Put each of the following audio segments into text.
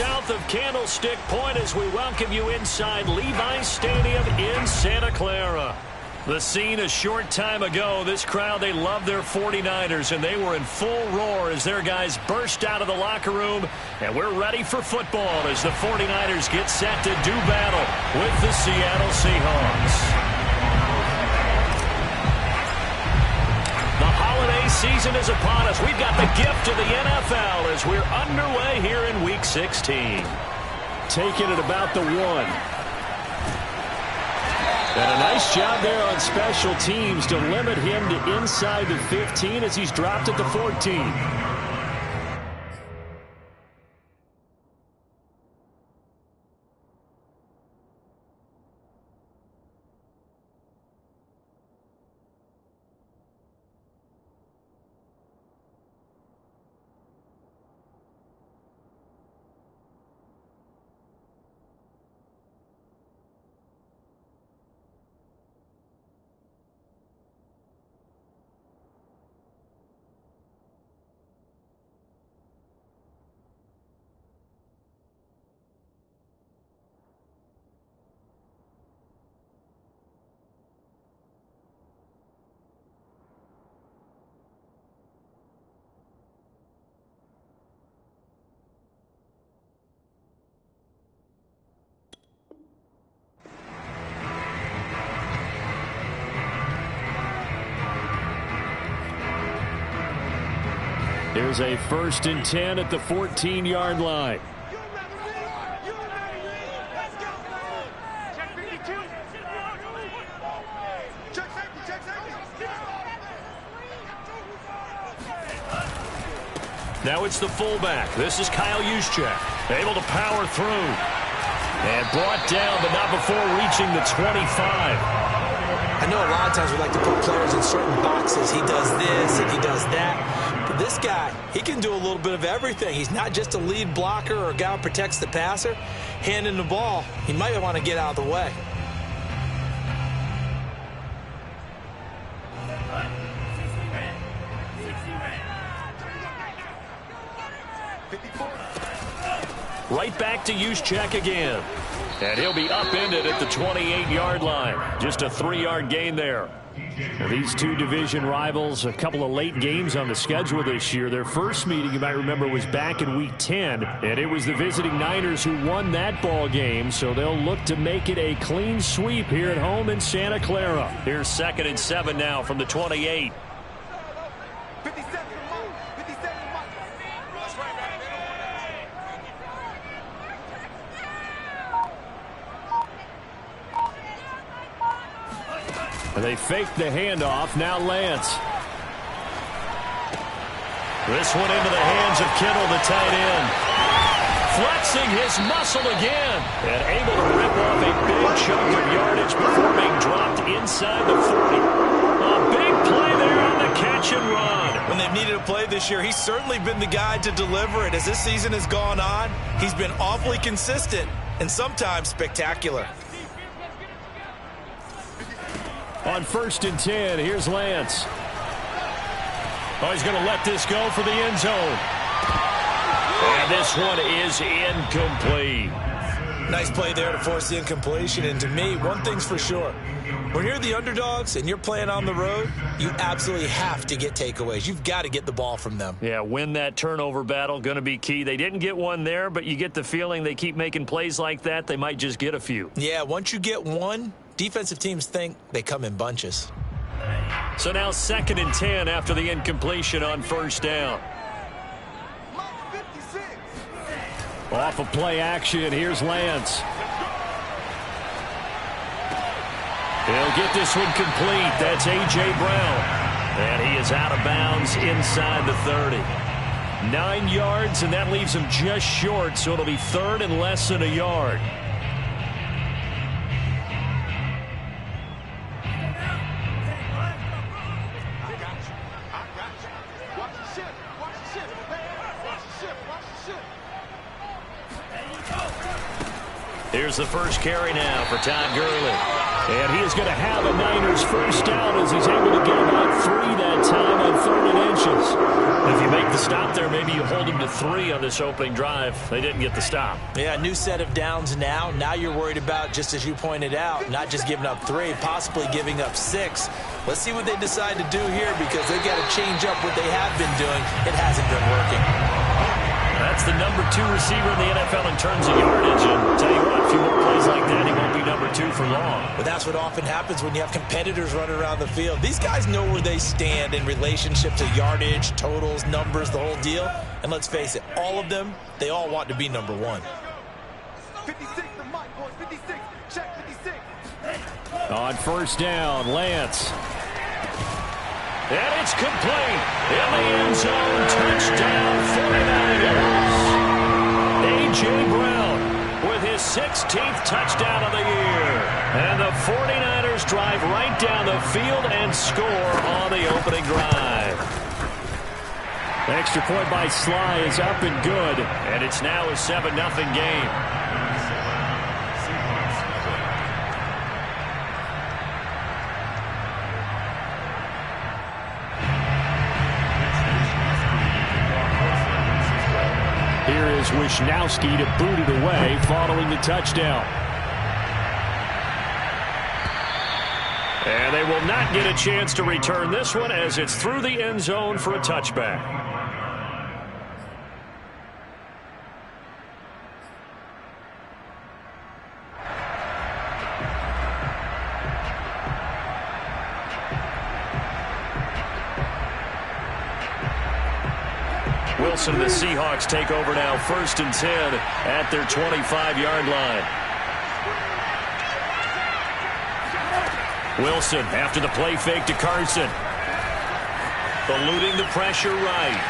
south of Candlestick Point as we welcome you inside Levi's Stadium in Santa Clara. The scene a short time ago, this crowd, they love their 49ers, and they were in full roar as their guys burst out of the locker room. And we're ready for football as the 49ers get set to do battle with the Seattle Seahawks. The holiday season is upon us. We've got the gift of the NFL as we're underway here in Week 16. Taking it about the 1. And a nice job there on special teams to limit him to inside the 15 as he's dropped at the 14. Here's a 1st and 10 at the 14-yard line. Now it's the fullback. This is Kyle Juszczyk, able to power through. And brought down, but not before reaching the 25. I know a lot of times we like to put players in certain boxes. He does this and he does that. But this guy, he can do a little bit of everything. He's not just a lead blocker or a guy who protects the passer. Handing the ball, he might want to get out of the way. Right back to Juszczyk again. And he'll be upended at the 28-yard line. Just a 3-yard gain there. Now, these two division rivals, a couple of late games on the schedule this year. Their first meeting, you might remember, was back in Week 10. And it was the visiting Niners who won that ball game. So they'll look to make it a clean sweep here at home in Santa Clara. Here's 2nd and 7 now from the 28. And they fake the handoff. Now Lance. This one into the hands of Kittle, the tight end. Flexing his muscle again. And able to rip off a big chunk of yardage before being dropped inside the 40. A big play there on the catch and run. When they've needed a play this year, he's certainly been the guy to deliver it. As this season has gone on, he's been awfully consistent and sometimes spectacular. On 1st and 10, here's Lance. Oh, he's going to let this go for the end zone. And this one is incomplete. Nice play there to force the incompletion. And to me, one thing's for sure. When you're the underdogs and you're playing on the road, you absolutely have to get takeaways. You've got to get the ball from them. Yeah, win that turnover battle, going to be key. They didn't get one there, but you get the feeling they keep making plays like that, they might just get a few. Yeah, once you get one, defensive teams think they come in bunches. So now 2nd and 10 after the incompletion on 1st down. Off of play action, here's Lance. He'll get this one complete. That's A.J. Brown. And he is out of bounds inside the 30. 9 yards, and that leaves him just short, so it'll be 3rd and less than a yard. Here's the first carry now for Todd Gurley. And he is going to have a Niners first down as he's able to get about 3 that time on 3rd and inches. If you make the stop there, maybe you hold them to 3 on this opening drive. They didn't get the stop. Yeah, new set of downs now. Now you're worried about, just as you pointed out, not just giving up 3, possibly giving up 6. Let's see what they decide to do here, because they've got to change up what they have been doing. It hasn't been working. That's the number 2 receiver in the NFL in terms of yardage. And tell you what, a few more plays like that, he won't be number 2 for long. But that's what often happens when you have competitors running around the field. These guys know where they stand in relationship to yardage, totals, numbers, the whole deal. And let's face it, all of them, they all want to be number 1. 56, the mic, boys, 56, check 56. On first down, Lance. And it's complete. In the end zone, touchdown 49ers. A.J. Brown with his 16th touchdown of the year. And the 49ers drive right down the field and score on the opening drive. The extra point by Sly is up and good. And it's now a 7-0 game. Here is Wishnowski to boot it away following the touchdown. And they will not get a chance to return this one as it's through the end zone for a touchback. Wilson and the Seahawks take over now, 1st and 10 at their 25-yard line. Wilson after the play fake to Carson. Eluding the pressure right.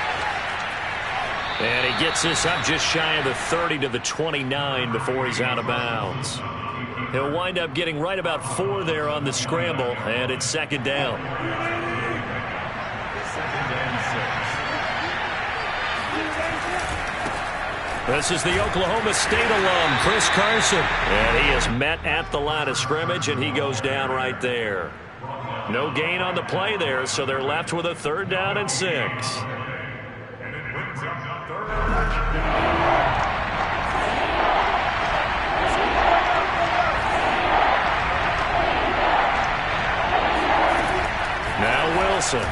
And he gets this up just shy of the 30 to the 29 before he's out of bounds. He'll wind up getting right about 4 there on the scramble, and it's 2nd down. This is the Oklahoma State alum, Chris Carson. And he is met at the line of scrimmage, and he goes down right there. No gain on the play there, so they're left with a 3rd down and 6. Now Wilson.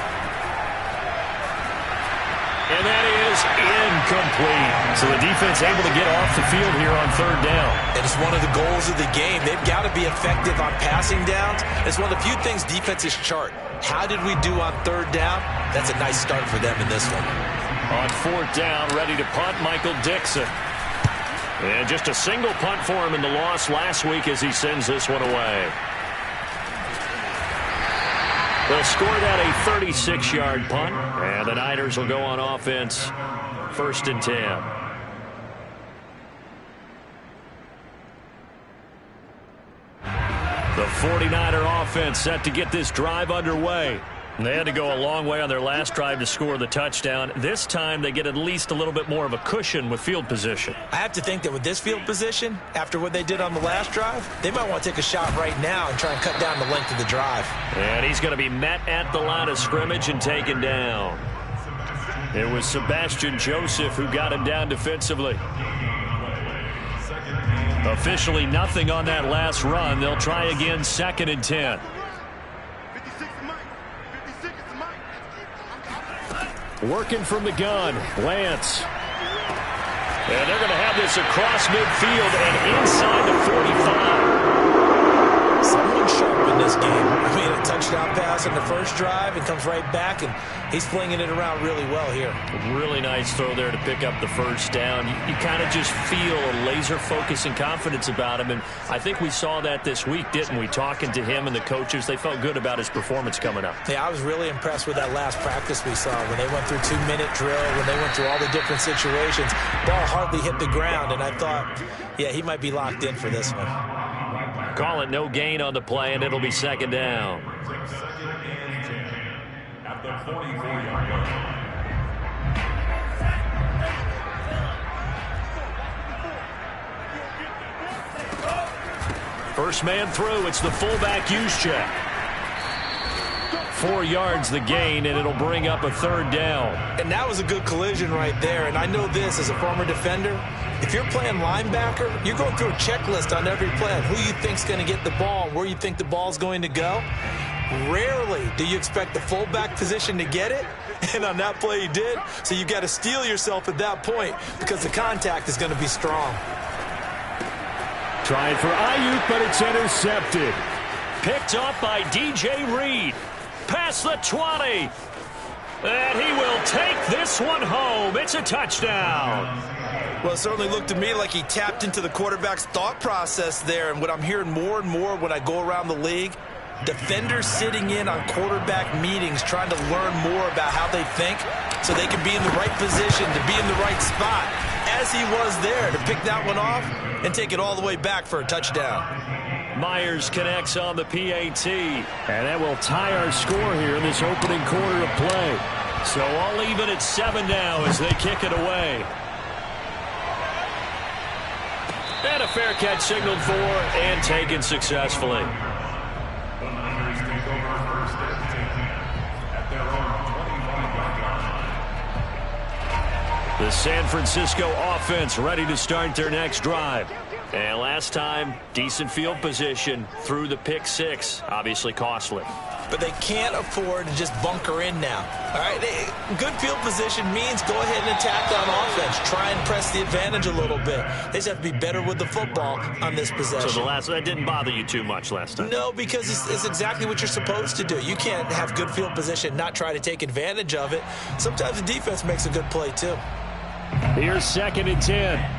And that is incomplete. So the defense able to get off the field here on 3rd down. And it's one of the goals of the game. They've got to be effective on passing downs. It's one of the few things defenses chart. How did we do on 3rd down? That's a nice start for them in this one. On 4th down, ready to punt, Michael Dixon. And just a single punt for him in the loss last week as he sends this one away. They'll score that a 36-yard punt, and the Niners will go on offense, 1st and 10. The 49er offense set to get this drive underway. They had to go a long way on their last drive to score the touchdown. This time they get at least a little bit more of a cushion with field position. I have to think that with this field position, after what they did on the last drive, they might want to take a shot right now and try and cut down the length of the drive. And he's going to be met at the line of scrimmage and taken down. It was Sebastian Joseph who got him down defensively. Officially nothing on that last run. They'll try again, 2nd and 10. Working from the gun, Lance. And they're going to have this across midfield and inside the 45. Someone sharp in this game. I mean, a touchdown pass in the first drive and comes right back, and he's flinging it around really well here. Really nice throw there to pick up the 1st down. You kind of just feel a laser focus and confidence about him, and I think we saw that this week, didn't we? Talking to him and the coaches, they felt good about his performance coming up. Yeah, I was really impressed with that last practice we saw when they went through 2-minute drill, when they went through all the different situations. Ball hardly hit the ground, and I thought, yeah, he might be locked in for this one. Call it no gain on the play, and it'll be 2nd down. At the 44-yard line. First man through, it's the fullback use check. 4 yards the gain, and it'll bring up a 3rd down. And that was a good collision right there. And I know this as a former defender. If you're playing linebacker, you're going through a checklist on every play on who you think's going to get the ball, where you think the ball's going to go. Rarely do you expect the fullback position to get it. And on that play he did. So you've got to steel yourself at that point because the contact is going to be strong. Trying for Ayuk, but it's intercepted. Picked off by DJ Reed. Past the 20. And he will take this one home. It's a touchdown. Well, it certainly looked to me like he tapped into the quarterback's thought process there. And what I'm hearing more and more when I go around the league, defenders sitting in on quarterback meetings trying to learn more about how they think so they can be in the right position, to be in the right spot, as he was there to pick that one off and take it all the way back for a touchdown. Myers connects on the PAT. And that will tie our score here in this opening quarter of play. So all even at 7 now as they kick it away. And a fair catch signaled for and taken successfully. The San Francisco offense ready to start their next drive. And last time, decent field position through the pick 6. Obviously costly. But they can't afford to just bunker in now. All right, good field position means go ahead and attack on offense. Try and press the advantage a little bit. They just have to be better with the football on this possession. So that didn't bother you too much last time? No, because it's exactly what you're supposed to do. You can't have good field position, not try to take advantage of it. Sometimes the defense makes a good play too. Here's 2nd and 10.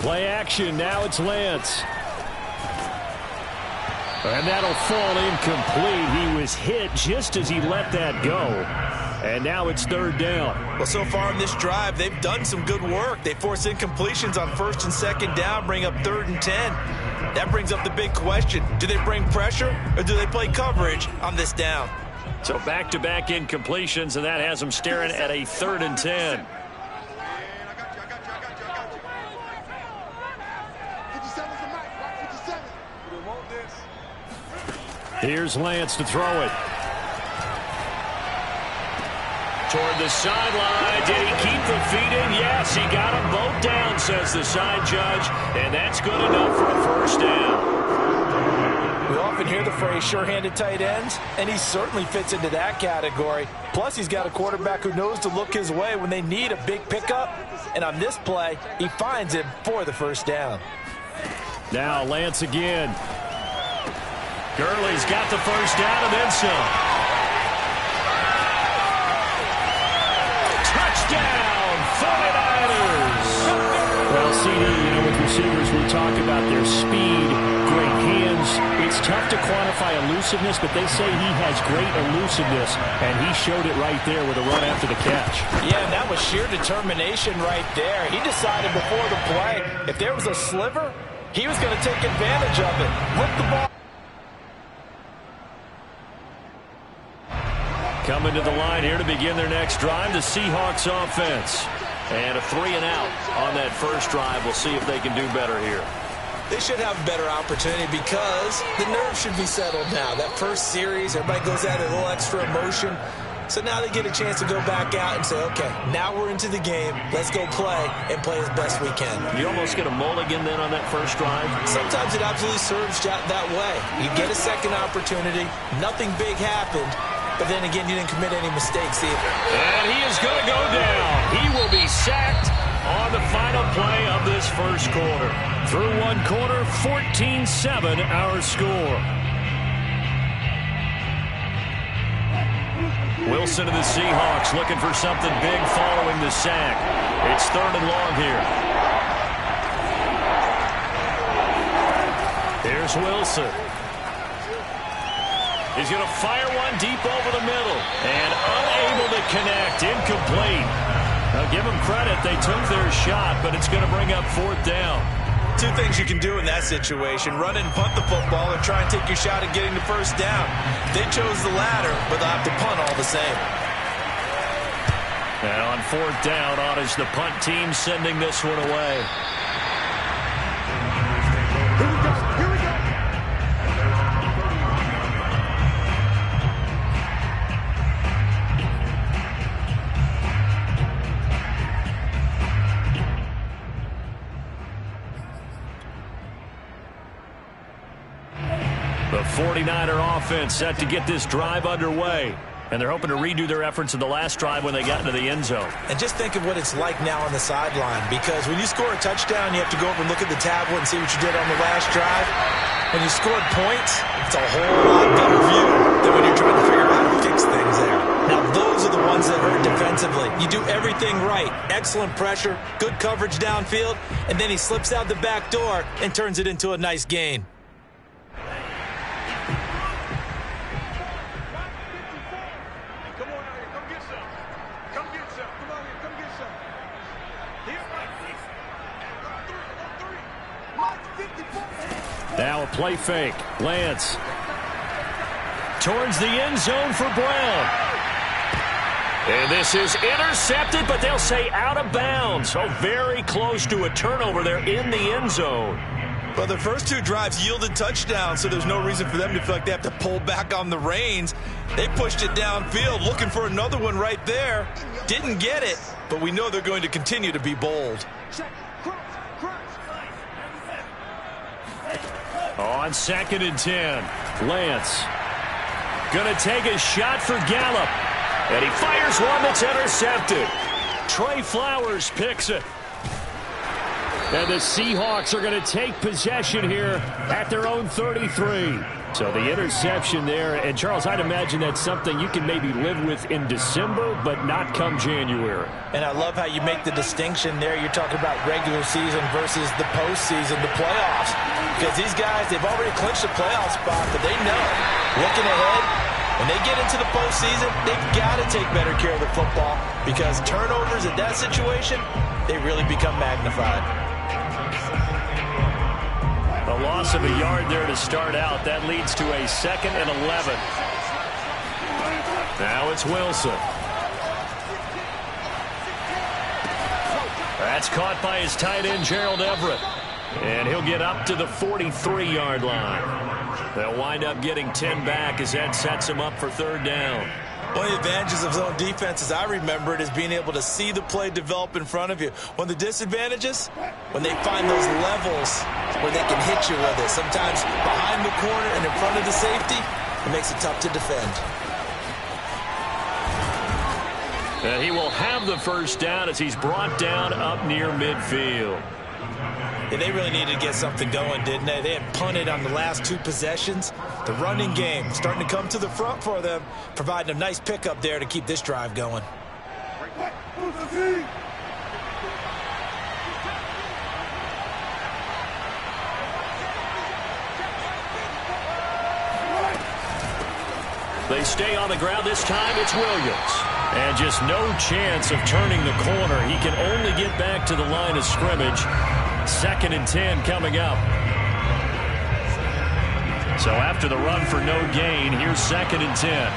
Play action. Now it's Lance. And that'll fall incomplete. He was hit just as he let that go. And now it's 3rd down. Well, so far in this drive, they've done some good work. They force incompletions on 1st and 2nd down, bring up 3rd and 10. That brings up the big question. Do they bring pressure or do they play coverage on this down? So back-to-back incompletions, and that has them staring at a 3rd and 10. Here's Lance to throw it. Toward the sideline. Did he keep the feet in? Yes, he got them both down, says the side judge. And that's good enough for a 1st down. We often hear the phrase sure-handed tight ends, and he certainly fits into that category. Plus, he's got a quarterback who knows to look his way when they need a big pickup. And on this play, he finds him for the 1st down. Now Lance again. Gurley's got the 1st down and then some. Touchdown, 49ers! Well, CD, with receivers, we talk about their speed, great hands. It's tough to quantify elusiveness, but they say he has great elusiveness, and he showed it right there with a run after the catch. Yeah, and that was sheer determination right there. He decided before the play, if there was a sliver, he was going to take advantage of it. Whip the ball. Coming to the line here to begin their next drive, the Seahawks offense. And a 3-and-out on that first drive. We'll see if they can do better here. They should have a better opportunity because the nerves should be settled now. That first series, everybody goes out with a little extra emotion. So now they get a chance to go back out and say, okay, now we're into the game. Let's go play and play as best we can. You almost get a mulligan then on that first drive? Sometimes it absolutely serves that way. You get a second opportunity. Nothing big happened. But then again, you didn't commit any mistakes either. And he is going to go down. He will be sacked on the final play of this first quarter. Through one quarter, 14-7 our score. Wilson and the Seahawks looking for something big following the sack. It's 3rd and long here. Here's Wilson. He's going to fire one deep over the middle. And unable to connect. Incomplete. Now, give them credit. They took their shot, but it's going to bring up 4th down. Two things you can do in that situation. Run and punt the football and try and take your shot at getting the 1st down. They chose the latter, but they'll have to punt all the same. And on 4th down, on is the punt team sending this one away. Here we go. Here we go. The 49er offense set to get this drive underway. And they're hoping to redo their efforts in the last drive when they got into the end zone. And just think of what it's like now on the sideline, because when you score a touchdown, you have to go over and look at the tablet and see what you did on the last drive. When you scored points, it's a whole lot better view than when you're trying to figure out how to fix things there. Now, those are the ones that hurt defensively. You do everything right. Excellent pressure, good coverage downfield, and then he slips out the back door and turns it into a nice gain. Now a play fake. Lance towards the end zone for Brown. And this is intercepted, but they'll say out of bounds. So very close to a turnover there in the end zone. Well, the first two drives yielded touchdowns, so there's no reason for them to feel like they have to pull back on the reins. They pushed it downfield, looking for another one right there. Didn't get it, but we know they're going to continue to be bold. On 2nd and 10, Lance going to take a shot for Gallup. And he fires one that's intercepted. Trey Flowers picks it. And the Seahawks are going to take possession here at their own 33. So the interception there. And, Charles, I'd imagine that's something you can maybe live with in December, but not come January. And I love how you make the distinction there. You're talking about regular season versus the postseason, the playoffs. Because these guys, they've already clinched a playoff spot, but they know, looking ahead, when they get into the postseason, they've got to take better care of the football, because turnovers in that situation, they really become magnified. A loss of a yard there to start out. That leads to a 2nd and 11. Now it's Wilson. That's caught by his tight end, Gerald Everett. And he'll get up to the 43-yard line. They'll wind up getting 10 back as that sets him up for 3rd down. One of the advantages of zone defense, as I remember it, is being able to see the play develop in front of you. One of the disadvantages, when they find those levels where they can hit you with it. Sometimes behind the corner and in front of the safety, it makes it tough to defend. And he will have the 1st down as he's brought down up near midfield. Yeah, they really needed to get something going, didn't they? They had punted on the last 2 possessions. The running game starting to come to the front for them, providing a nice pickup there to keep this drive going. They stay on the ground. This time it's Williams. And just no chance of turning the corner. He can only get back to the line of scrimmage. 2nd and 10 coming up. So after the run for no gain, here's 2nd and 10.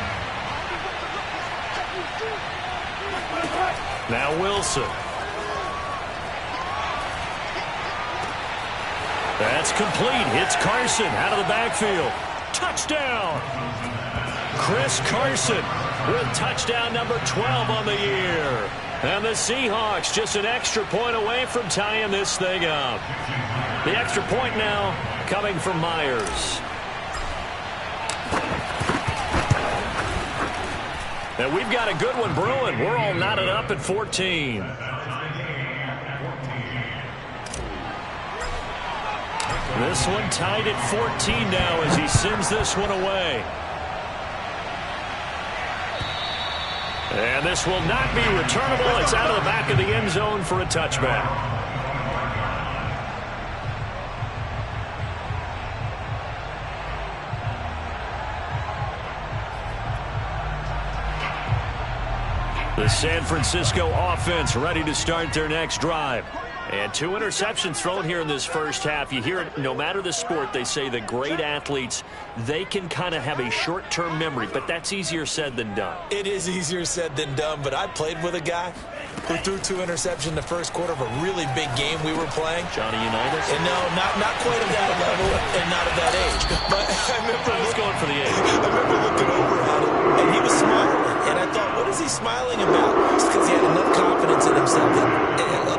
Now Wilson. That's complete. Hits Carson out of the backfield. Touchdown! Chris Carson with touchdown number 12 on the year. And the Seahawks just an extra point away from tying this thing up. The extra point now coming from Myers. And we've got a good one brewing. We're all knotted up at 14. This one tied at 14 now as he sends this one away. And this will not be returnable. It's out of the back of the end zone for a touchback. The San Francisco offense ready to start their next drive. And 2 interceptions thrown here in this first half. You hear it, no matter the sport, they say that great athletes, they can kind of have a short-term memory, but that's easier said than done. It is easier said than done, but I played with a guy who threw 2 interceptions in the first quarter of a really big game we were playing. Johnny Unitas? And no, not quite at that level and not at that age. But I was going for the age. I remember looking over at him, and he was smiling. And I thought, what is he smiling about? It's because he had enough confidence in himself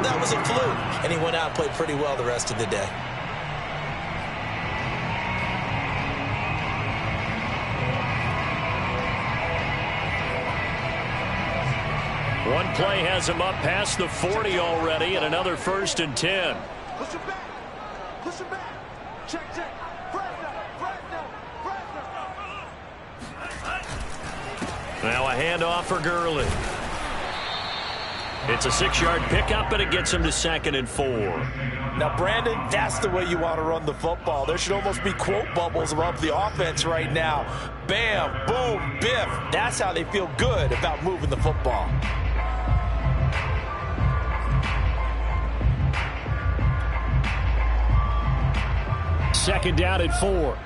that was a fluke. And he went out and played pretty well the rest of the day. One play has him up past the 40 already, and another 1st and 10. Push him back. Push him back. Check. Fresno. Now a handoff for Gurley. It's a 6-yard pickup, and it gets him to 2nd and 4. Now, Brandon, that's the way you want to run the football. There should almost be quote bubbles above the offense right now. Bam, boom, biff. That's how they feel good about moving the football. Second down at 4.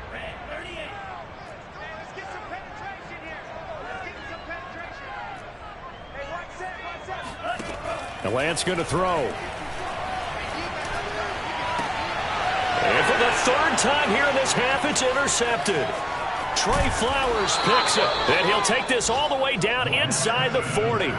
The Lance going to throw. And for the 3rd time here in this half, it's intercepted. Trey Flowers picks it, and he'll take this all the way down inside the 40.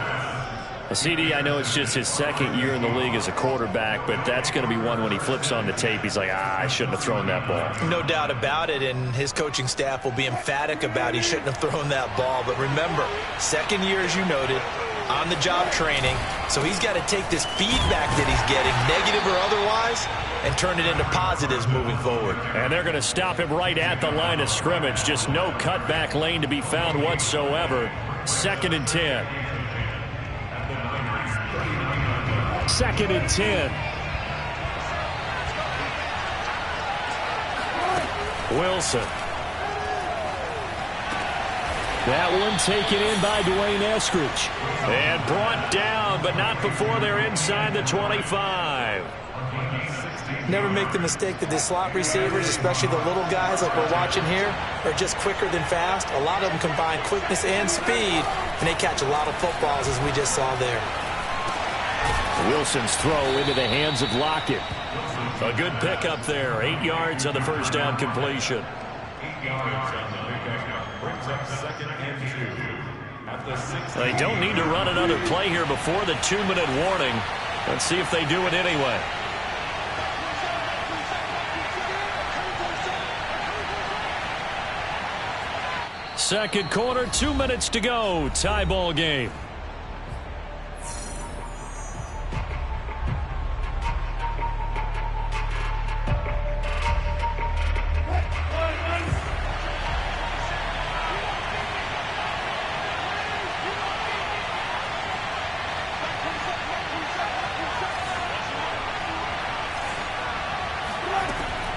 CD, I know it's just his 2nd year in the league as a quarterback, but that's going to be one when he flips on the tape. He's like, I shouldn't have thrown that ball. No doubt about it, and his coaching staff will be emphatic about he shouldn't have thrown that ball. But remember, 2nd year, as you noted, on-the-job training, so he's got to take this feedback that he's getting, negative or otherwise, and turn it into positives moving forward. And they're going to stop him right at the line of scrimmage. Just no cutback lane to be found whatsoever. 2nd and 10. 2nd and 10. Wilson. That one taken in by Dwayne Eskridge. And brought down, but not before they're inside the 25. Never make the mistake that the slot receivers, especially the little guys like we're watching here, are just quicker than fast. A lot of them combine quickness and speed, and they catch a lot of footballs, as we just saw there. Wilson's throw into the hands of Lockett. A good pickup there. 8 yards on the first down completion. They don't need to run another play here before the 2-minute warning. Let's see if they do it anyway. Second quarter, 2 minutes to go. Tie ball game.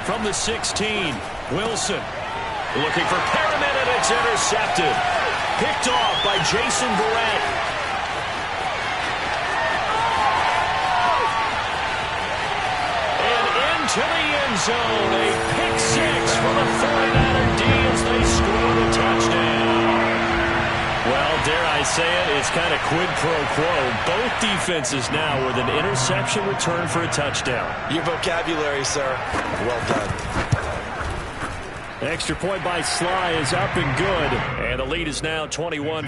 From the 16, Wilson looking for Perriman, and it's intercepted. Picked off by Jason Verrett. And into the end zone, a pick 6 for the 49er D as they score the touchdown. Well, dare I say it, it's kind of quid pro quo. Both defenses now with an interception return for a touchdown. Your vocabulary, sir. Well done. Extra point by Sly is up and good. And the lead is now 21-14.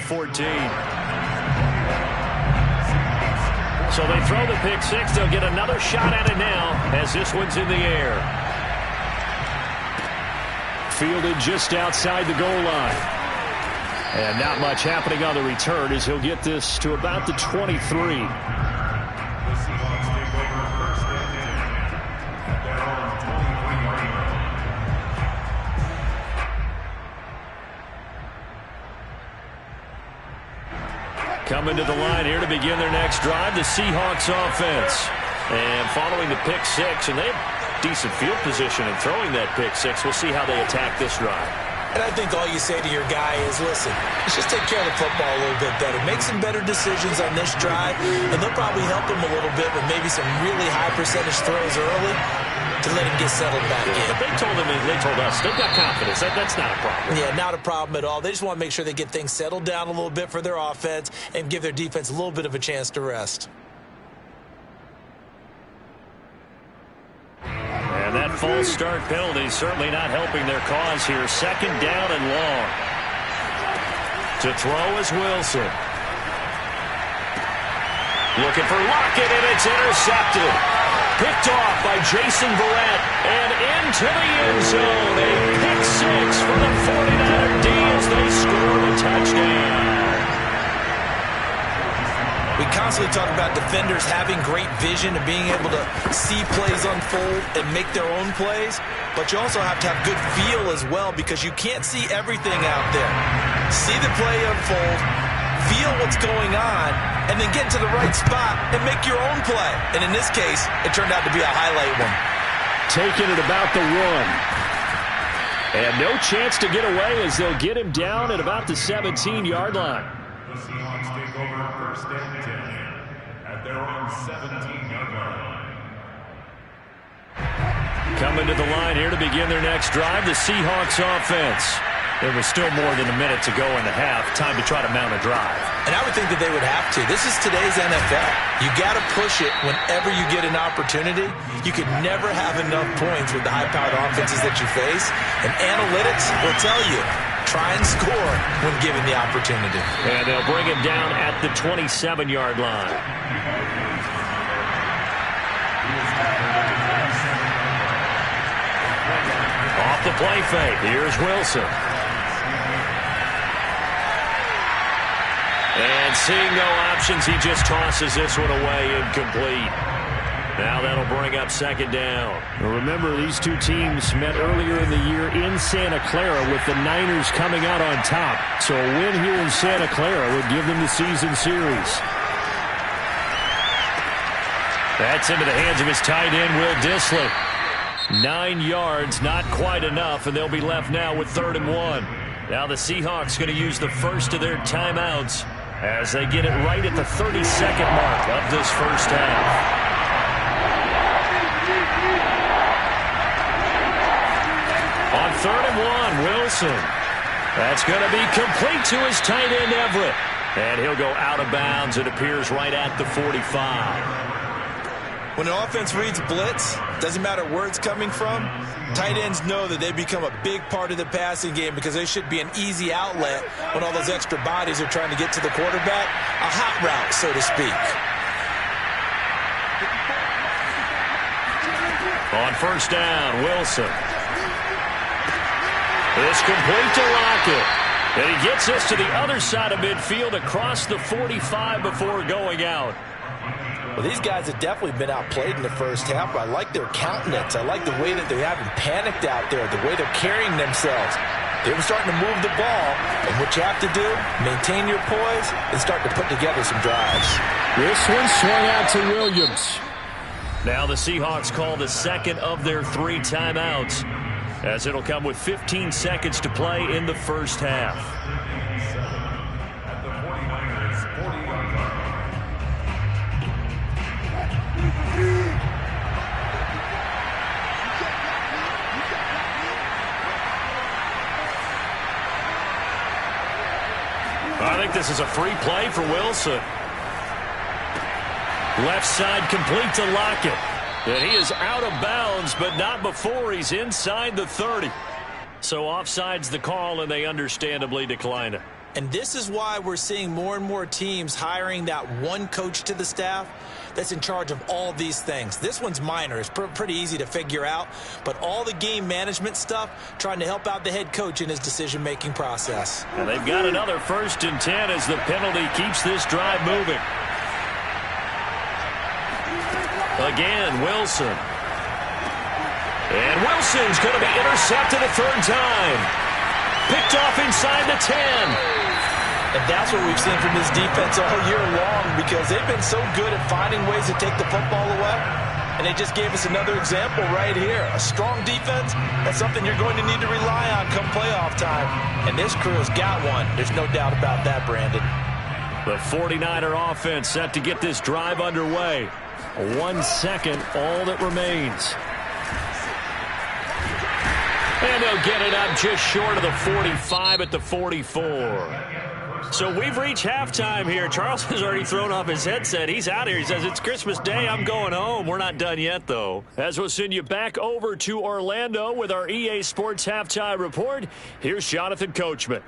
So they throw the pick 6. They'll get another shot at it now as this one's in the air. Fielded just outside the goal line. And not much happening on the return as he'll get this to about the 23. Coming to the line here to begin their next drive, the Seahawks offense. And following the pick 6, and they have decent field position in throwing that pick 6. We'll see how they attack this drive. And I think all you say to your guy is, listen, let's just take care of the football a little bit better. Make some better decisions on this drive, and they'll probably help him a little bit with maybe some really high percentage throws early to let him get settled back in. But they told us, they've got confidence. That's not a problem. Yeah, not a problem at all. They just want to make sure they get things settled down a little bit for their offense and give their defense a little bit of a chance to rest. And that false start penalty certainly not helping their cause here. Second down and long. To throw is Wilson. Looking for Lockett, and it's intercepted. Picked off by Jason Verrett, and into the end zone. A pick six for the 49er D as they score a touchdown. We constantly talk about defenders having great vision and being able to see plays unfold and make their own plays, but you also have to have good feel as well because you can't see everything out there. See the play unfold, feel what's going on, and then get to the right spot and make your own play. And in this case, it turned out to be a highlight one. Taking it about the 1. And no chance to get away as they'll get him down at about the 17-yard line. The Seahawks take over first and 10 at their own 17-yard line. Coming to the line here to begin their next drive, the Seahawks offense. There was still more than a minute to go in the half. Time to try to mount a drive. And I would think that they would have to. This is today's NFL. You got to push it whenever you get an opportunity. You could never have enough points with the high-powered offenses that you face. And analytics will tell you, try and score when given the opportunity. And they'll bring him down at the 27-yard line. Off the play fake, here's Wilson. And seeing no options, he just tosses this one away, incomplete. Now that'll bring up second down. Well, remember, these two teams met earlier in the year in Santa Clara with the Niners coming out on top. So a win here in Santa Clara would give them the season series. That's into the hands of his tight end, Will Dissly. 9 yards, not quite enough, and they'll be left now with 3rd and 1. Now the Seahawks going to use the first of their timeouts as they get it right at the 32nd mark of this first half. On 3rd and 1, Wilson. That's going to be complete to his tight end, Everett. And he'll go out of bounds. It appears right at the 45. When an offense reads blitz, doesn't matter where it's coming from, tight ends know that they become a big part of the passing game because they should be an easy outlet when all those extra bodies are trying to get to the quarterback. A hot route, so to speak. On first down, Wilson. It's complete to Lockett. And he gets us to the other side of midfield across the 45 before going out. Well, these guys have definitely been outplayed in the first half, but I like their countenance. I like the way that they haven't panicked out there, the way they're carrying themselves. They were starting to move the ball, and what you have to do, maintain your poise and start to put together some drives. This one swung out to Williams. Now the Seahawks call the second of their 3 timeouts, as it'll come with 15 seconds to play in the first half. At the 49ers 40-yard line. I think this is a free play for Wilson. Left side complete to Lockett. And he is out of bounds, but not before he's inside the 30. So offside's the call, and they understandably decline it. And this is why we're seeing more and more teams hiring that one coach to the staff that's in charge of all these things. This one's minor. It's pretty easy to figure out. But all the game management stuff, trying to help out the head coach in his decision-making process. And they've got another 1st and 10 as the penalty keeps this drive moving. Again, Wilson. And Wilson's going to be intercepted a 3rd time. Picked off inside the 10. And that's what we've seen from this defense all year long because they've been so good at finding ways to take the football away. And they just gave us another example right here. A strong defense, that's something you're going to need to rely on come playoff time. And this crew has got one. There's no doubt about that, Brandon. The 49er offense set to get this drive underway. 1 second, all that remains. And they'll get it up just short of the 45 at the 44. So we've reached halftime here. Charles has already thrown off his headset. He's out here. He says, it's Christmas Day. I'm going home. We're not done yet, though. As we'll send you back over to Orlando with our EA Sports Halftime Report, here's Jonathan Coachman.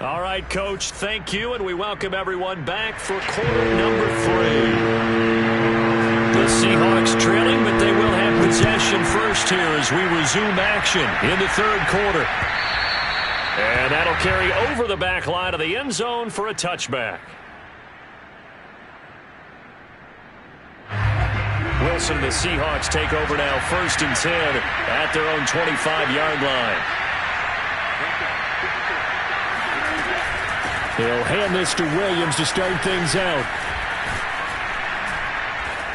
All right, Coach, thank you, and we welcome everyone back for quarter number 3. The Seahawks trailing, but they will have possession first here as we resume action in the third quarter. And that'll carry over the back line of the end zone for a touchback. Wilson and the Seahawks take over now, 1st and 10 at their own 25-yard line. They'll hand this to Williams to start things out.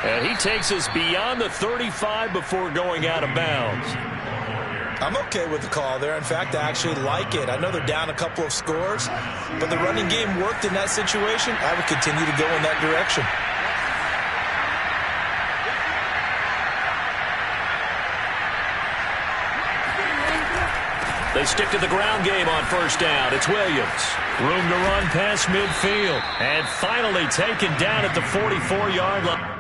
And he takes us beyond the 35 before going out of bounds. I'm okay with the call there. In fact, I actually like it. I know they're down a couple of scores, but the running game worked in that situation. I would continue to go in that direction. They stick to the ground game on 1st down. It's Williams. Room to run past midfield. And finally taken down at the 44-yard line.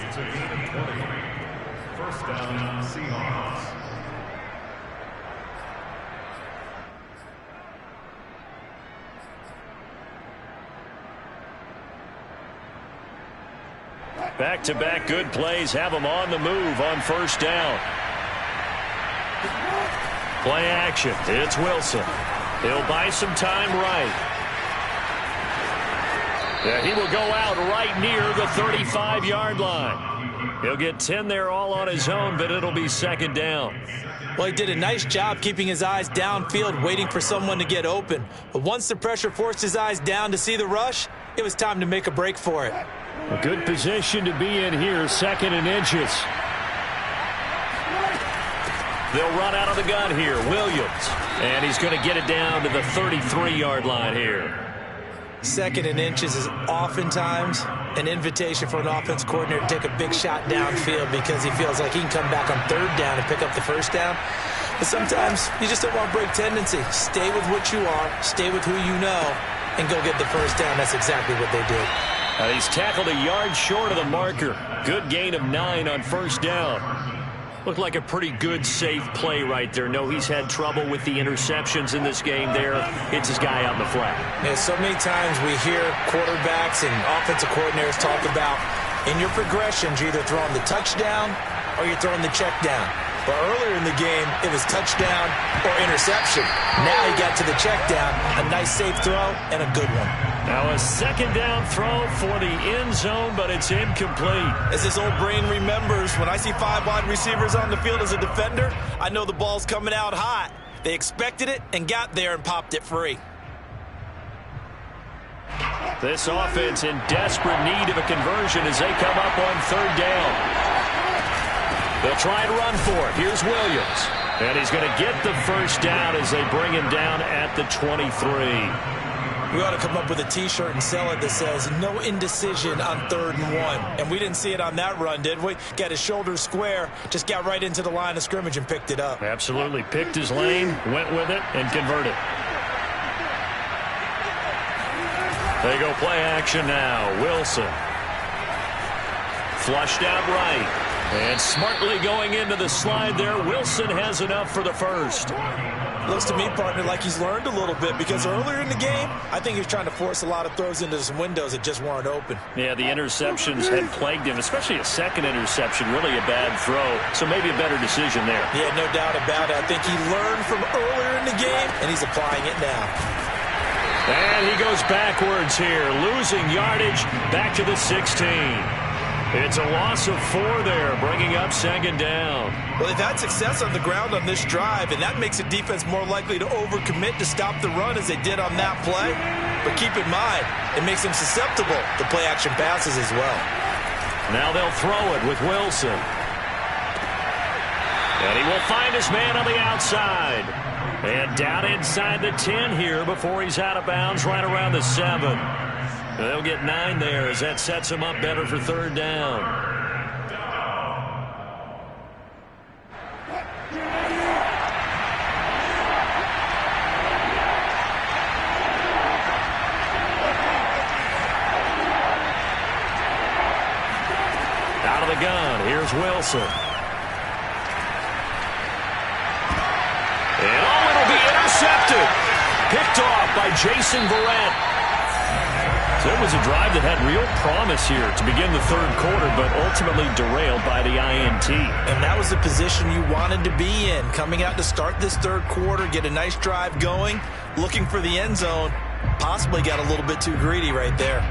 It's a gain of 20. 1st down, Seahawks. Back-to-back good plays have them on the move on 1st down. Play action. It's Wilson. He'll buy some time right. Yeah, he will go out right near the 35-yard line. He'll get 10 there all on his own, but it'll be 2nd down. Well, he did a nice job keeping his eyes downfield, waiting for someone to get open. But once the pressure forced his eyes down to see the rush, it was time to make a break for it. A good position to be in here, 2nd and inches. They'll run out of the gun here, Williams. And he's going to get it down to the 33-yard line here. 2nd and inches is oftentimes an invitation for an offense coordinator to take a big shot downfield because he feels like he can come back on 3rd down and pick up the 1st down. But sometimes you just don't want break tendency. Stay with what you are, stay with who you know, and go get the 1st down. That's exactly what they did. He's tackled a yard short of the marker. Good gain of 9 on 1st down. Looked like a pretty good, safe play right there. No, he's had trouble with the interceptions in this game there. Hits his guy out in the flat. Yeah, so many times we hear quarterbacks and offensive coordinators talk about in your progressions, you're either throwing the touchdown or you're throwing the check down. But earlier in the game, it was touchdown or interception. Now he got to the check down, a nice safe throw, and a good one. Now a 2nd down throw for the end zone, but it's incomplete. As his old brain remembers, when I see 5 wide receivers on the field as a defender, I know the ball's coming out hot. They expected it and got there and popped it free. This offense in desperate need of a conversion as they come up on 3rd down. They'll try and run for it. Here's Williams. And he's going to get the 1st down as they bring him down at the 23. We ought to come up with a T-shirt and sell it that says, no indecision on 3rd and 1. And we didn't see it on that run, did we? Got his shoulders square, just got right into the line of scrimmage and picked it up. Absolutely. Picked his lane, went with it, and converted. They go play action now. Wilson. Flushed out right. And smartly going into the slide there, Wilson has enough for the first. Looks to me, partner, like he's learned a little bit, because earlier in the game, I think he was trying to force a lot of throws into some windows that just weren't open. Yeah, the interceptions had plagued him, especially a second interception, really a bad throw. So maybe a better decision there. Yeah, no doubt about it. I think he learned from earlier in the game, and he's applying it now. And he goes backwards here, losing yardage back to the 16. It's a loss of 4 there, bringing up second down. Well, they've had success on the ground on this drive, and that makes a defense more likely to overcommit to stop the run as they did on that play. But keep in mind, it makes them susceptible to play-action passes as well. Now they'll throw it with Wilson. And he will find his man on the outside. And down inside the 10 here before he's out of bounds right around the 7. They'll get 9 there as that sets him up better for third down. Out of the gun, here's Wilson. And it'll be intercepted. Picked off by Jason Verrett. So it was a drive that had real promise here to begin the third quarter, but ultimately derailed by the INT. And that was the position you wanted to be in. Coming out to start this third quarter, get a nice drive going, looking for the end zone. Possibly got a little bit too greedy right there.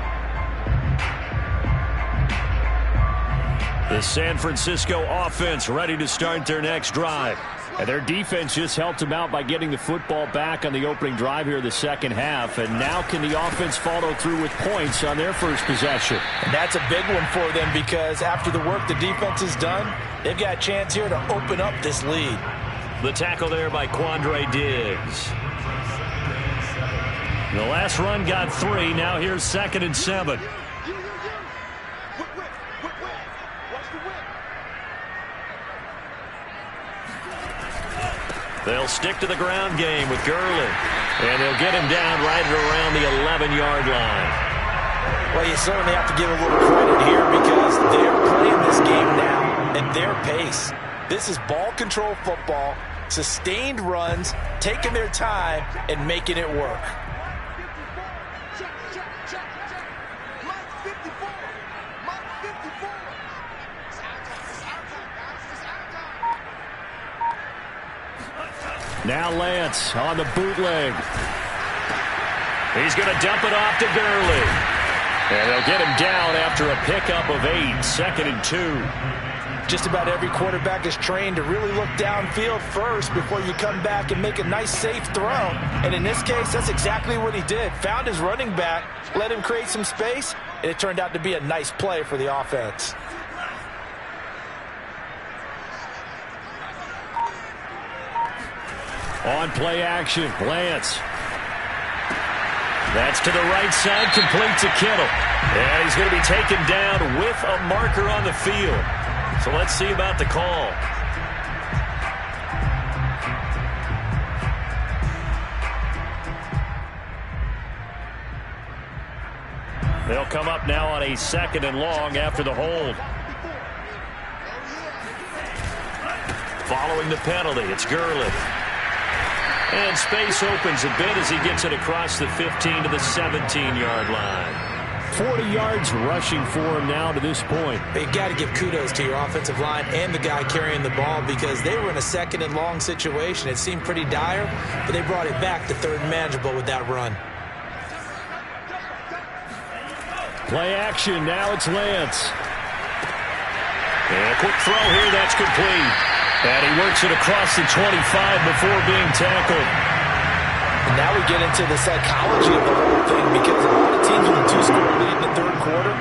The San Francisco offense ready to start their next drive. And their defense just helped them out by getting the football back on the opening drive here in the second half. And now can the offense follow through with points on their first possession? And that's a big one for them, because after the work the defense has done, they've got a chance here to open up this lead. The tackle there by Quandre Diggs. The last run got 3. Now here's 2nd and 7. They'll stick to the ground game with Gurley. And they'll get him down right around the 11-yard line. Well, you certainly have to give a little credit here, because they're playing this game now at their pace. This is ball control football, sustained runs, taking their time, and making it work. Now Lance on the bootleg. He's going to dump it off to Gurley. And they'll get him down after a pickup of 8, 2nd and 2. Just about every quarterback is trained to really look downfield first before you come back and make a nice, safe throw. And in this case, that's exactly what he did. Found his running back, let him create some space, and it turned out to be a nice play for the offense. On play action, Lance. That's to the right side, complete to Kittle. And he's going to be taken down with a marker on the field. So let's see about the call. They'll come up now on a 2nd and long after the hold. Following the penalty, it's Gurley. And space opens a bit as he gets it across the 15 to the 17-yard line. 40 yards rushing for him now to this point. You got to give kudos to your offensive line and the guy carrying the ball, because they were in a 2nd and long situation. It seemed pretty dire, but they brought it back to 3rd and manageable with that run. Play action, now it's Lance. And a quick throw here, that's complete. And he works it across the 25 before being tackled. And now we get into the psychology of the whole thing, because a lot of teams with a 2-score lead in the third quarter,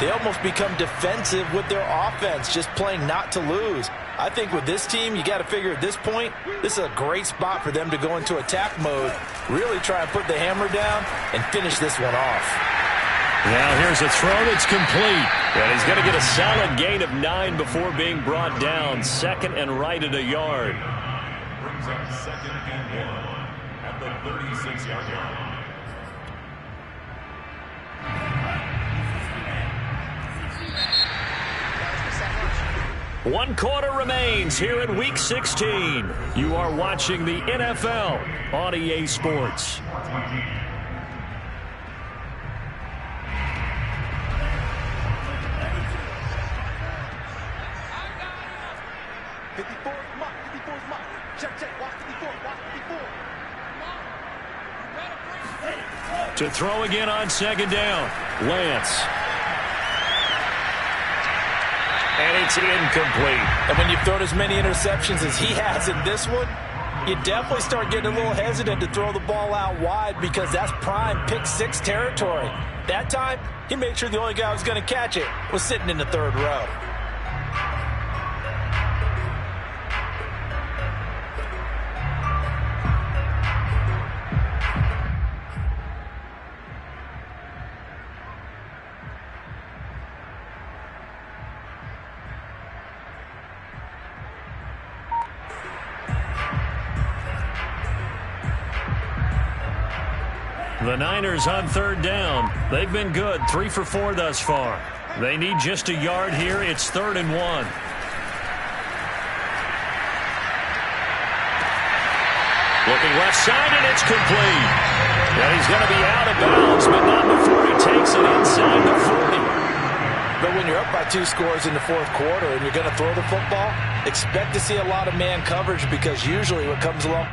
they almost become defensive with their offense, just playing not to lose. I think with this team, you got to figure at this point, this is a great spot for them to go into attack mode, really try and put the hammer down and finish this one off. Now here's a throw that's complete. And he's going to get a solid gain of 9 before being brought down. 2nd and right at a yard. Brings up 2nd and 1 at the 36-yard line. One quarter remains here in Week 16. You are watching the NFL on EA Sports. To throw again on second down, Lance. And it's incomplete. And when you've thrown as many interceptions as he has in this one, you definitely start getting a little hesitant to throw the ball out wide because that's prime pick six territory. That time, he made sure the only guy who was going to catch it was sitting in the third row. The Niners on third down. They've been good, 3 for 4 thus far. They need just a yard here. It's 3rd and 1. Looking left side, and it's complete. And he's going to be out of bounds, but not before he takes it inside the 40. But when you're up by 2 scores in the fourth quarter and you're going to throw the football, expect to see a lot of man coverage because usually what comes along.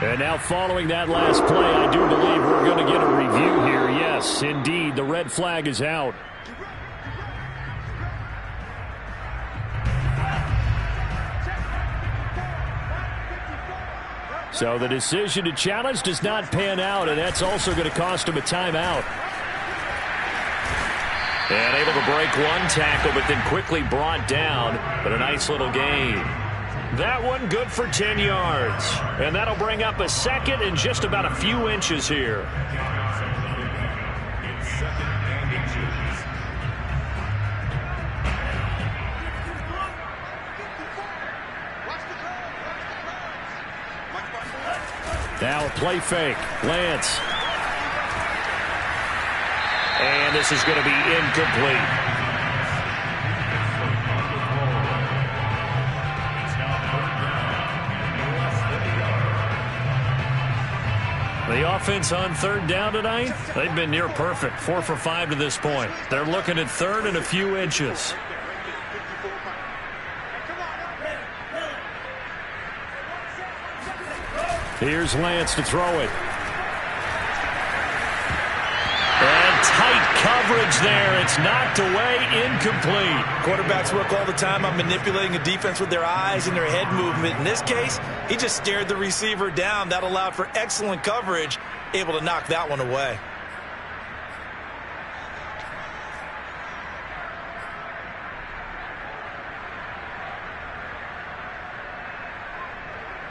And now following that last play, I do believe we're going to get a review here. Yes, indeed, the red flag is out. So the decision to challenge does not pan out, and that's also going to cost him a timeout. And able to break one tackle, but then quickly brought down. But a nice little gain. That one good for 10 yards. And that'll bring up a second and just about a few inches here. Now a play fake. Lance. And this is going to be incomplete. The offense on third down tonight, they've been near perfect, 4 for 5 to this point. They're looking at third and a few inches. Here's Lance to throw it. And tight coverage there. It's knocked away, incomplete. Quarterbacks work all the time on manipulating a defense with their eyes and their head movement. In this case, he just stared the receiver down. That allowed for excellent coverage, able to knock that one away.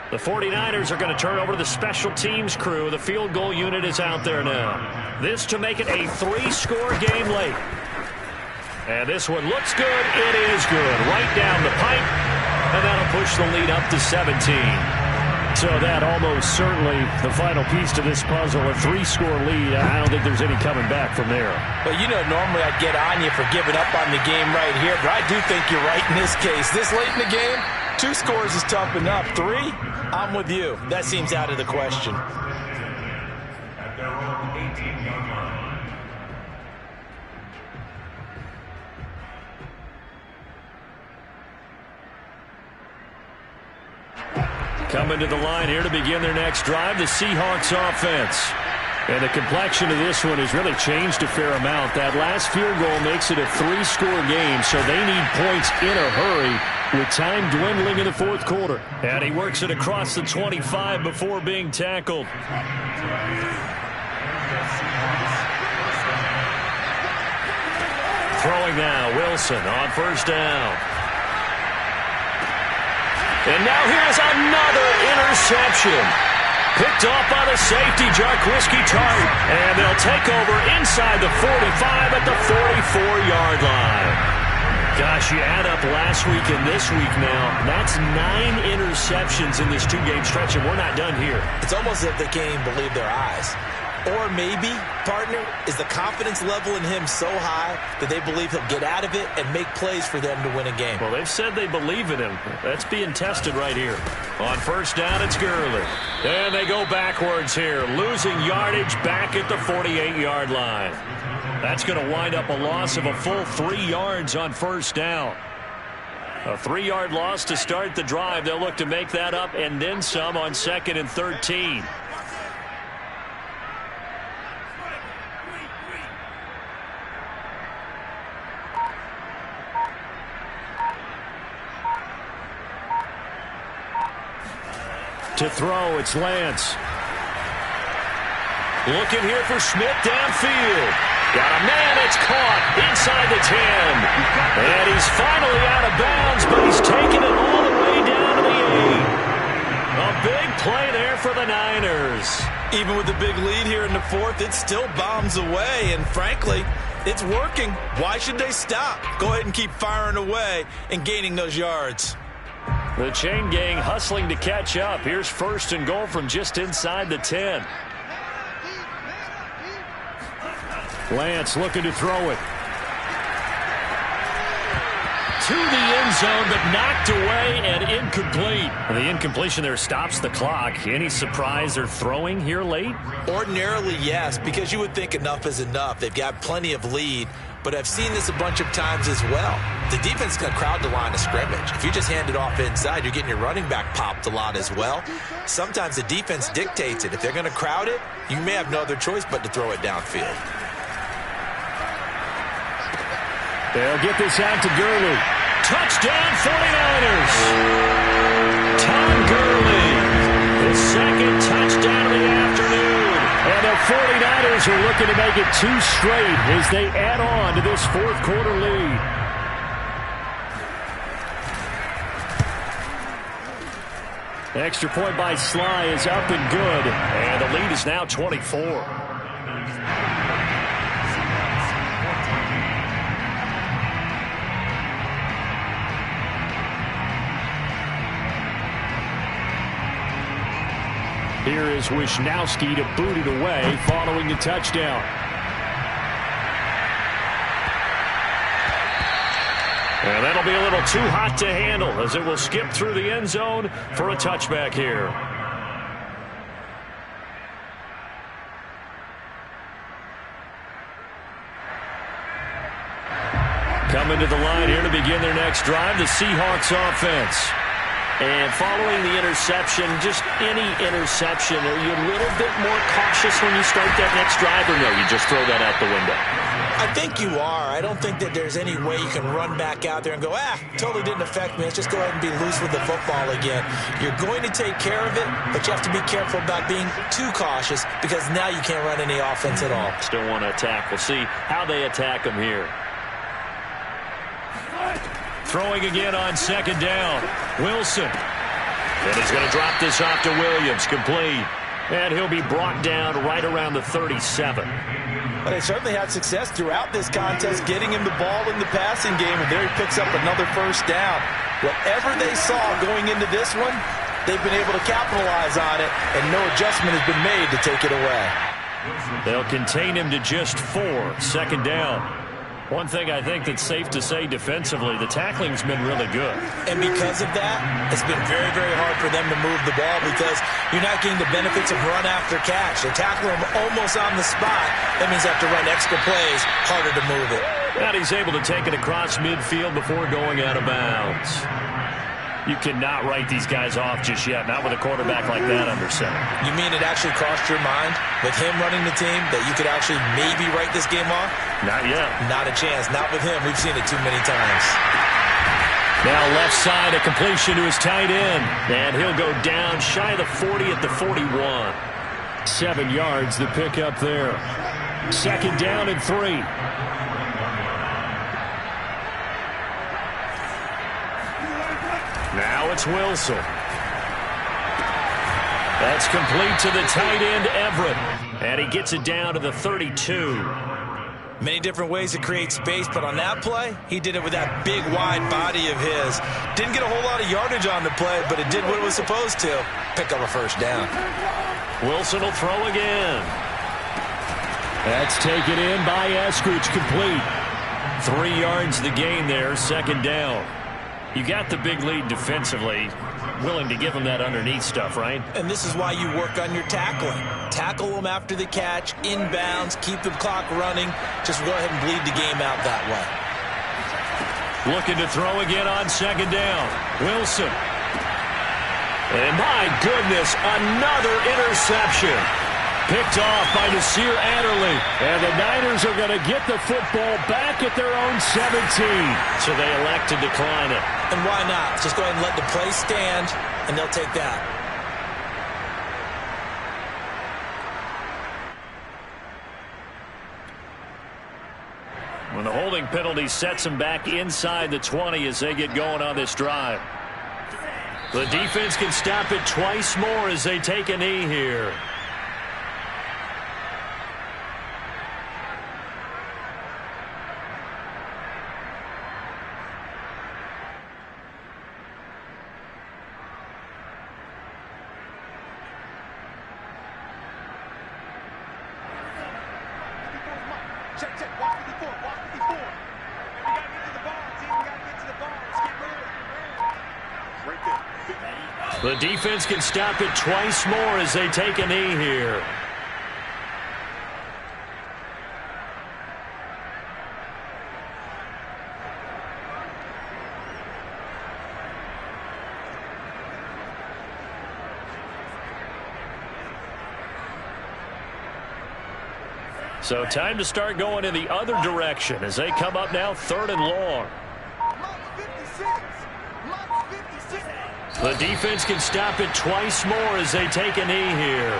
The 49ers are going to turn over to the special teams crew. The field goal unit is out there now. This to make it a 3-score game late. And this one looks good. It is good. Right down the pipe. And that'll push the lead up to 17. So that almost certainly the final piece to this puzzle, a 3-score lead. I don't think there's any coming back from there. But you know, normally I'd get on you for giving up on the game right here, but I do think you're right in this case. This late in the game, 2 scores is tough enough. 3, I'm with you. That seems out of the question. At their own 18-yard line. Coming to the line here to begin their next drive, the Seahawks offense. And the complexion of this one has really changed a fair amount. That last field goal makes it a 3-score game, so they need points in a hurry with time dwindling in the fourth quarter. And he works it across the 25 before being tackled. Throwing now, Wilson on first down. And now here's another interception. Picked off by the safety, Jarquiski Tart. And they'll take over inside the 45 at the 44-yard line. Gosh, you add up last week and this week now. That's 9 interceptions in this 2-game stretch, and we're not done here. It's almost as if they can't even believe their eyes. Or maybe, partner, is the confidence level in him so high that they believe he'll get out of it and make plays for them to win a game? Well, they've said they believe in him. That's being tested right here. On first down, it's Gurley. And they go backwards here, losing yardage back at the 48-yard line. That's going to wind up a loss of a full 3 yards on first down. A 3-yard loss to start the drive. They'll look to make that up and then some on 2nd and 13. To throw, it's Lance. Looking here for Schmidt downfield. Got a man, it's caught inside the 10. And he's finally out of bounds, but he's taking it all the way down to the 8. A big play there for the Niners. Even with the big lead here in the 4th, it still bombs away, and frankly, it's working. Why should they stop? Go ahead and keep firing away and gaining those yards. The chain gang hustling to catch up. Here's 1st and goal from just inside the 10. Lance looking to throw it. To the end zone, but knocked away and incomplete. And the incompletion there stops the clock. Any surprise they're throwing here late? Ordinarily, yes, because you would think enough is enough. They've got plenty of lead, but I've seen this a bunch of times as well. The defense is going to crowd the line of scrimmage. If you just hand it off inside, you're getting your running back popped a lot as well. Sometimes the defense dictates it. If they're going to crowd it, you may have no other choice but to throw it downfield. They'll get this out to Gurley. Touchdown 49ers. Tom Gurley. His 2nd touchdown of the afternoon. And the 49ers are looking to make it 2 straight as they add on to this 4th quarter lead. Extra point by Sly is up and good. And the lead is now 24. Here is Wisnowski to boot it away following the touchdown. And that'll be a little too hot to handle as it will skip through the end zone for a touchback here. Coming to the line here to begin their next drive, the Seahawks offense. And following the interception, just any interception, are you a little bit more cautious when you start that next drive, or no, you just throw that out the window? I think you are. I don't think that there's any way you can run back out there and go, totally didn't affect me. Let's just go ahead and be loose with the football again. You're going to take care of it, but you have to be careful about being too cautious because now you can't run any offense at all. Still want to attack. We'll see how they attack them here. Throwing again on 2nd down. Wilson. And he's going to drop this off to Williams. Complete. And he'll be brought down right around the 37. But they certainly had success throughout this contest, getting him the ball in the passing game, and there he picks up another 1st down. Whatever they saw going into this one, they've been able to capitalize on it, and no adjustment has been made to take it away. They'll contain him to just 4. 2nd down. One thing I think that's safe to say defensively, the tackling's been really good. And because of that, it's been very, very hard for them to move the ball because you're not getting the benefits of run after catch. They tackle him almost on the spot. That means they have to run extra plays, harder to move it. And he's able to take it across midfield before going out of bounds. You cannot write these guys off just yet, not with a quarterback like that under center. You mean it actually crossed your mind with him running the team that you could actually maybe write this game off? Not yet. Not a chance. Not with him. We've seen it too many times. Now left side, a completion to his tight end. And he'll go down shy of the 40 at the 41. 7 yards to pick up there. 2nd down and 3. Now it's Wilson. That's complete to the tight end, Everett. And he gets it down to the 32. Many different ways to create space, but on that play, he did it with that big, wide body of his. Didn't get a whole lot of yardage on the play, but it did what it was supposed to. Pick up a 1st down. Wilson will throw again. That's taken in by Eskridge, complete. 3 yards the gain there, second down. You got the big lead defensively. Willing to give them that underneath stuff, right? And this is why you work on your tackling. Tackle them after the catch, inbounds, keep the clock running. Just go ahead and bleed the game out that way. Looking to throw again on second down. Wilson. And my goodness, another interception. Picked off by Nasir Adderley. And the Niners are going to get the football back at their own 17. So they elect to decline it. And why not? Just go ahead and let the play stand, and they'll take that. When the holding penalty sets them back inside the 20 as they get going on this drive. The defense can stop it twice more as they take a knee here. The defense can stop it twice more as they take a knee here. So time to start going in the other direction as they come up now 3rd and long. The defense can stop it twice more as they take a knee here.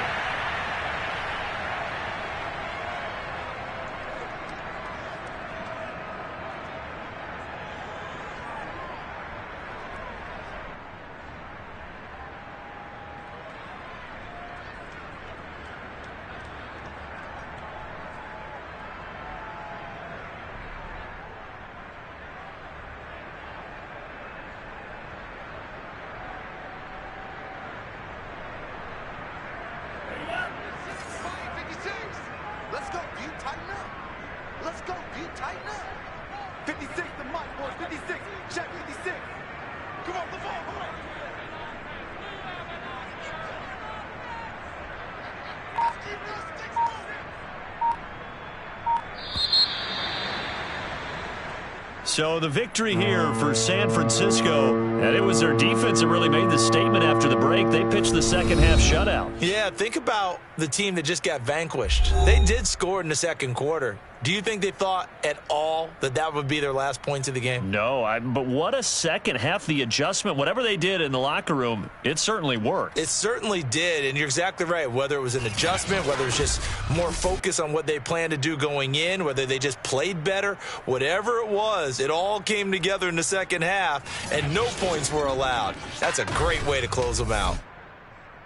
So the victory here for San Francisco, and it was their defense that really made the statement after the break. They pitched the second half shutout. Yeah, think about the team that just got vanquished. They did score in the second quarter. Do you think they thought at all that that would be their last points of the game? No, but what a second half. The adjustment, whatever they did in the locker room, it certainly worked. It certainly did, and you're exactly right. Whether it was an adjustment, whether it was just more focus on what they planned to do going in, whether they just played better, whatever it was, it all came together in the second half, and no points were allowed. That's a great way to close them out.